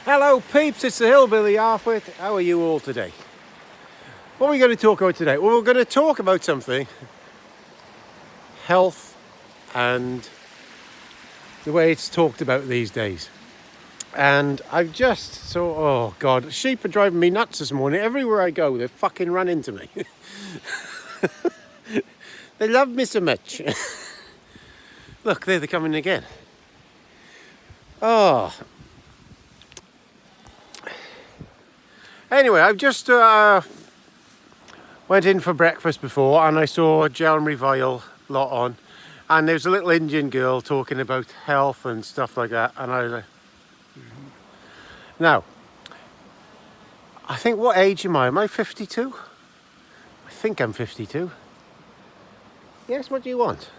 Hello peeps, it's the Hillbilly Arthwit. How are you all today? What are we going to talk about today? Well, we're going to talk about something, health and the way it's talked about these days. And I've just oh God, sheep are driving me nuts this morning. Everywhere I go, they fucking run into me. They love me so much. Look, there they're coming again. Oh. Anyway, I've just went in for breakfast before and I saw John Revile lot on, and there was a little Indian girl talking about health and stuff like that, and I was like, now, I think, what age am I? Am I 52? I think I'm 52. Yes, what do you want?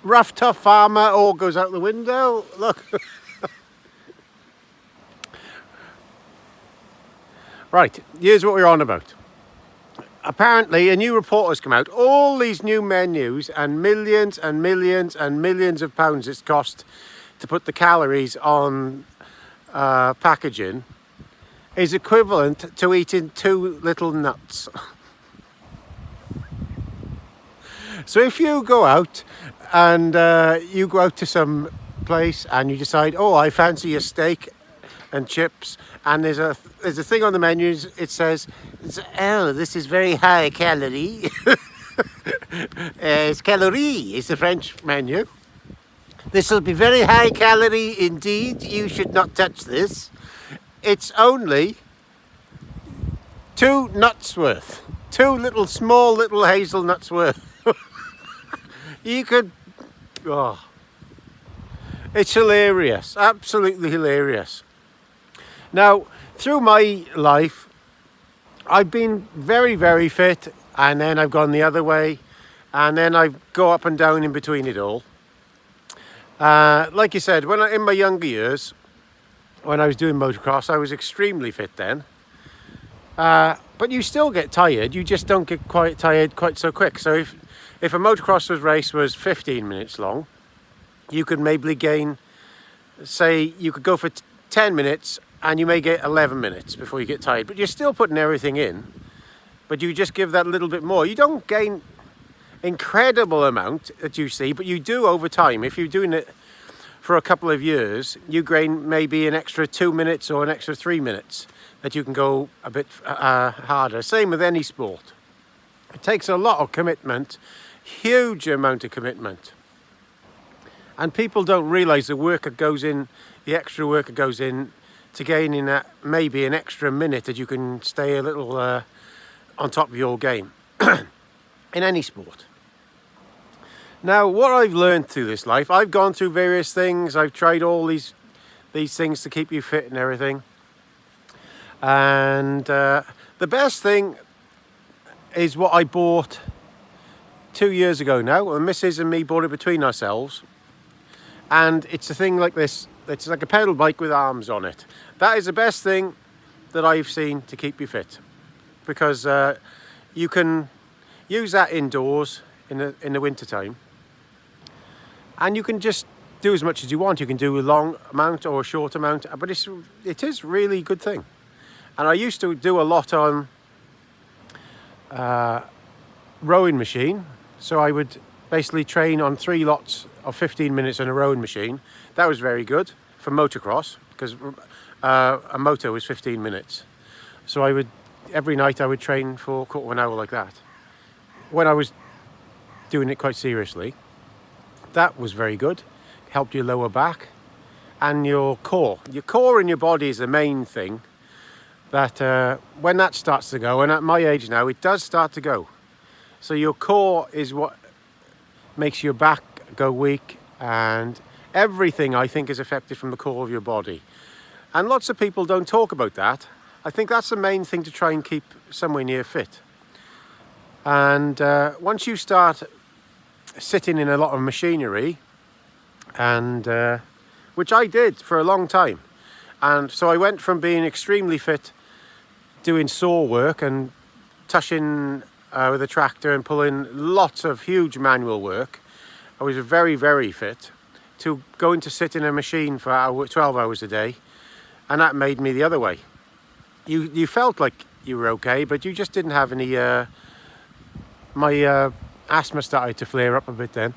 Rough, tough farmer, all goes out the window. Look. Right, here's what we're on about. Apparently, a new report has come out. All these new menus and millions and millions and millions of pounds it's cost to put the calories on packaging is equivalent to eating 2 little nuts. So if you go out and you go out to some place and you decide, oh, I fancy a steak and chips, and there's a thing on the menus, it says, oh, this is very high calorie. It's calorie, it's the French menu. This will be very high calorie indeed, you should not touch this. It's only 2 nuts worth. 2 small little hazelnuts worth. You could, oh, it's hilarious, absolutely hilarious. Now, through my life, I've been very, very fit, and then I've gone the other way, and then I go up and down in between it all. Like you said, in my younger years, when I was doing motocross, I was extremely fit then. But you still get tired, you just don't get quite tired quite so quick. So if a motocross race was 15 minutes long, you could maybe gain, say, you could go for 10 minutes, and you may get 11 minutes before you get tired, but you're still putting everything in, but you just give that a little bit more. You don't gain incredible amount that you see, but you do over time. If you're doing it for a couple of years, you gain maybe an extra 2 minutes or an extra 3 minutes that you can go a bit harder. Same with any sport. It takes a lot of commitment, huge amount of commitment. And people don't realize the work that goes in, the extra work that goes in to gain in that maybe an extra minute that you can stay a little on top of your game in any sport. Now, what I've learned through this life, I've gone through various things. I've tried all these things to keep you fit and everything. And the best thing is what I bought 2 years ago now. The missus and me bought it between ourselves. And it's a thing like this. It's like a pedal bike with arms on it. That is the best thing that I've seen to keep you fit, because you can use that indoors in the winter time, and you can just do as much as you want. You can do a long amount or a short amount, but it is really a good thing. And I used to do a lot on rowing machine, so I would basically train on 3 lots of 15 minutes on a rowing machine. That was very good for motocross, because a moto was 15 minutes. So every night I would train for a quarter of an hour like that. When I was doing it quite seriously, that was very good. Helped your lower back and your core. Your core in your body is the main thing that when that starts to go, and at my age now, it does start to go. So your core is what makes your back go weak, and everything, I think, is affected from the core of your body. And lots of people don't talk about that. I think that's the main thing to try and keep somewhere near fit. And once you start sitting in a lot of machinery, and which I did for a long time, and so I went from being extremely fit, doing saw work and tushing with a tractor and pulling lots of huge manual work. I was very, very fit. to going to sit in a machine for 12 hours a day, and that made me the other way. You felt like you were okay, but you just didn't have any. My asthma started to flare up a bit then,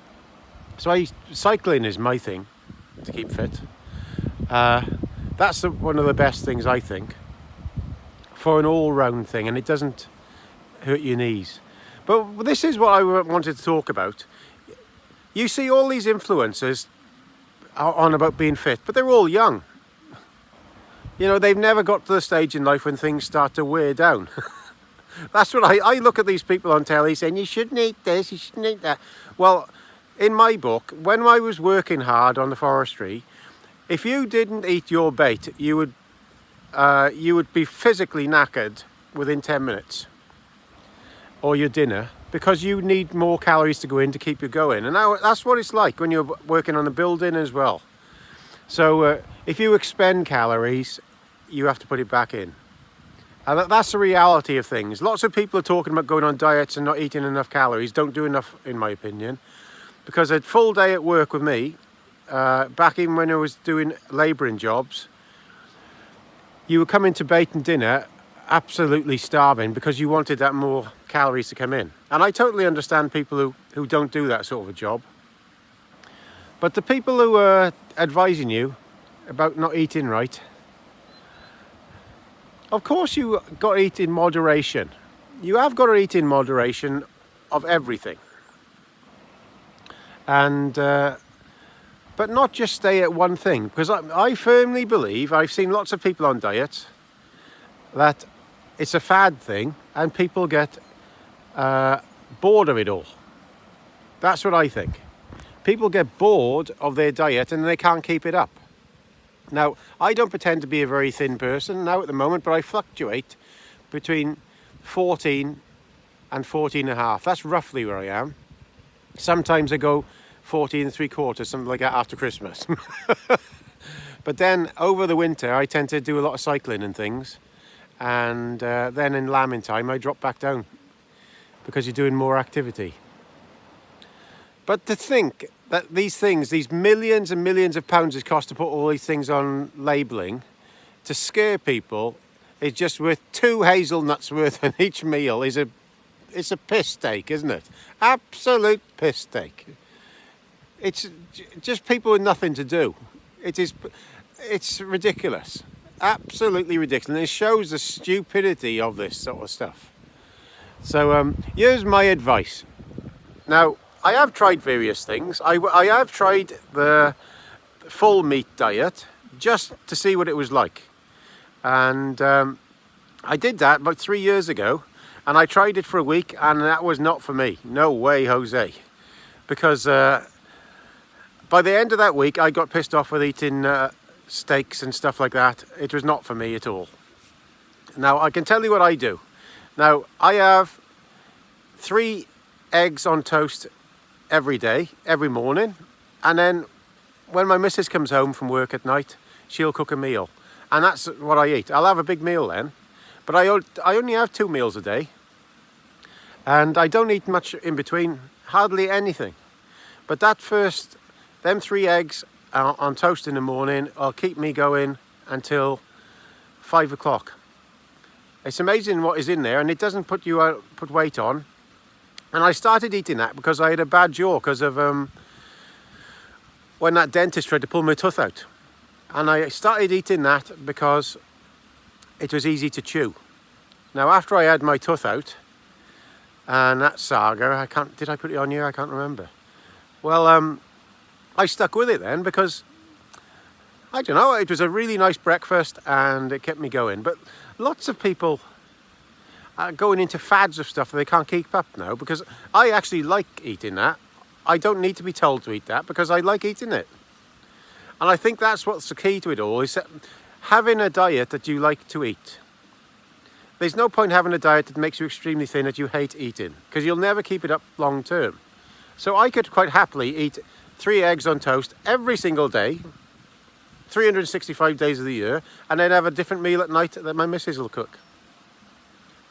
so cycling is my thing to keep fit. That's one of the best things, I think, for an all-round thing, and it doesn't hurt your knees. But this is what I wanted to talk about. You see all these influencers on about being fit, but they're all young. You know, they've never got to the stage in life when things start to wear down. That's what I look at these people on telly saying, you shouldn't eat this, you shouldn't eat that. Well, in my book, when I was working hard on the forestry, if you didn't eat your bait, you would be physically knackered within 10 minutes. Or your dinner, because you need more calories to go in to keep you going. And now that's what it's like when you're working on a building as well. So if you expend calories, you have to put it back in. And that's the reality of things. Lots of people are talking about going on diets and not eating enough calories. Don't do enough, in my opinion. Because a full day at work with me, back even when I was doing labouring jobs, you would come into bait and dinner absolutely starving because you wanted that more calories to come in. And I totally understand people who don't do that sort of a job. But the people who are advising you about not eating right, of course you got to eat in moderation. You have got to eat in moderation of everything. And but not just stay at one thing, because I firmly believe, I've seen lots of people on diets, that it's a fad thing and people get bored of it all. That's what I think. People get bored of their diet and they can't keep it up. Now, I don't pretend to be a very thin person now at the moment, but I fluctuate between 14 and 14 and a half. That's roughly where I am. Sometimes I go 14 and 3/4, something like that after Christmas. But then over the winter, I tend to do a lot of cycling and things. And then in lambing time, I drop back down because you're doing more activity. But to think that these things, these millions and millions of pounds it costs to put all these things on labelling to scare people is just worth 2 hazelnuts worth in each meal. It's a piss steak, isn't it? Absolute piss steak. It's just people with nothing to do. It's ridiculous. Absolutely ridiculous. And it shows the stupidity of this sort of stuff. So here's my advice. Now, I have tried various things. I have tried the full meat diet just to see what it was like. And I did that about 3 years ago. And I tried it for a week and that was not for me. No way, Jose. Because by the end of that week, I got pissed off with eating steaks and stuff like that. It was not for me at all. Now, I can tell you what I do. Now, I have 3 eggs on toast every day, every morning. And then when my missus comes home from work at night, she'll cook a meal. And that's what I eat. I'll have a big meal then. But I only have 2 meals a day. And I don't eat much in between, hardly anything. But them 3 eggs on toast in the morning will keep me going until 5 o'clock. It's amazing what is in there, and it doesn't put weight on. And I started eating that because I had a bad jaw because of when that dentist tried to pull my tooth out. And I started eating that because it was easy to chew. Now, after I had my tooth out, and that saga, did I put it on here? I can't remember. Well, I stuck with it then because, I don't know, it was a really nice breakfast and it kept me going. But lots of people are going into fads of stuff that they can't keep up now because I actually like eating that. I don't need to be told to eat that because I like eating it. And I think that's what's the key to it all, is having a diet that you like to eat. There's no point having a diet that makes you extremely thin that you hate eating because you'll never keep it up long term. So I could quite happily eat 3 eggs on toast every single day, 365 days of the year, and then have a different meal at night that my missus will cook.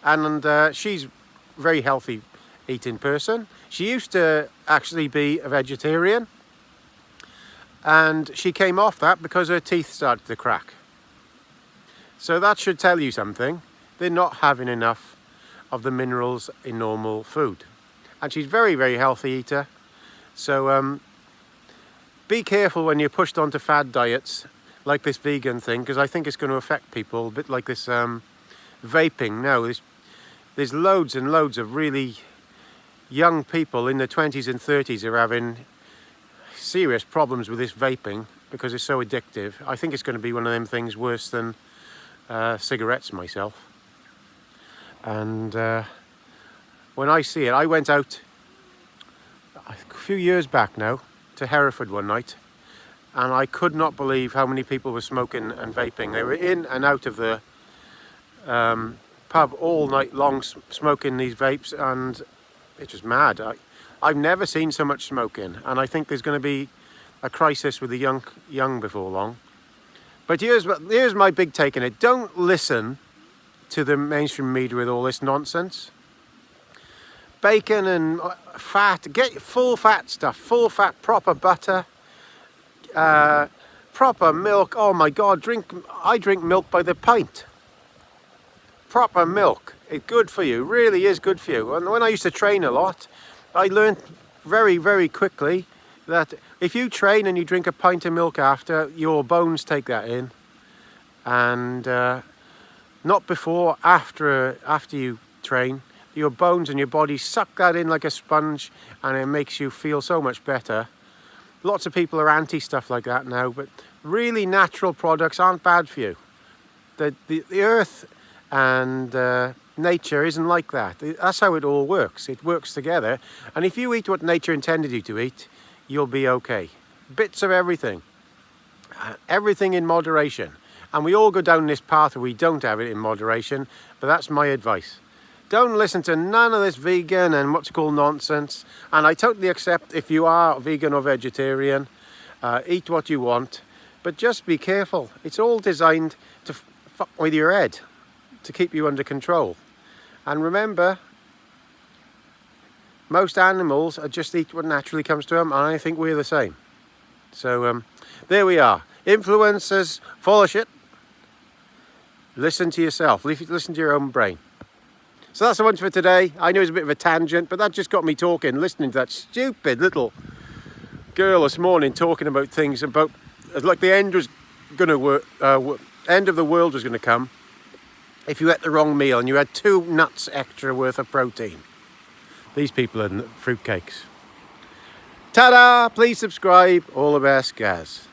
And she's a very healthy eating person. She used to actually be a vegetarian. and she came off that because her teeth started to crack. So that should tell you something. They're not having enough of the minerals in normal food. And she's very, very healthy eater. So be careful when you're pushed onto fad diets like this vegan thing, because I think it's going to affect people a bit like this vaping. Now, there's loads and loads of really young people in their 20s and 30s are having serious problems with this vaping because it's so addictive. I think it's going to be one of them things worse than cigarettes myself. And when I see it, I went out a few years back now to Hereford one night, and I could not believe how many people were smoking and vaping. They were in and out of the pub all night long smoking these vapes, and it was mad. I've never seen so much smoking, and I think there's going to be a crisis with the young before long. But here's my big take on it. Don't listen to the mainstream media with all this nonsense. Bacon and fat, get full fat stuff, full fat, proper butter, proper milk. Oh my God, I drink milk by the pint. Proper milk, it's good for you, really is good for you. And when I used to train a lot, I learned very, very quickly that if you train and you drink a pint of milk after, your bones take that in. And not before, after you train, your bones and your body suck that in like a sponge, and it makes you feel so much better. Lots of people are anti stuff like that now, but really natural products aren't bad for you. The earth and nature isn't like that. That's how it all works. It works together, and if you eat what nature intended you to eat, you'll be okay. Bits of everything. Everything in moderation. And we all go down this path where we don't have it in moderation, but that's my advice. Don't listen to none of this vegan and what's called nonsense. And I totally accept if you are vegan or vegetarian, eat what you want, but just be careful. It's all designed to fuck with your head, to keep you under control. And remember, most animals just eat what naturally comes to them, and I think we're the same. So there we are. Influencers, full of shit. Listen to yourself. Listen to your own brain. So that's the one for today. I know it's a bit of a tangent, but that just got me talking, listening to that stupid little girl this morning talking about things about like the end was going to end of the world was going to come if you ate the wrong meal and you had 2 nuts extra worth of protein. These people are fruitcakes. Ta-da! Please subscribe. All the best, guys.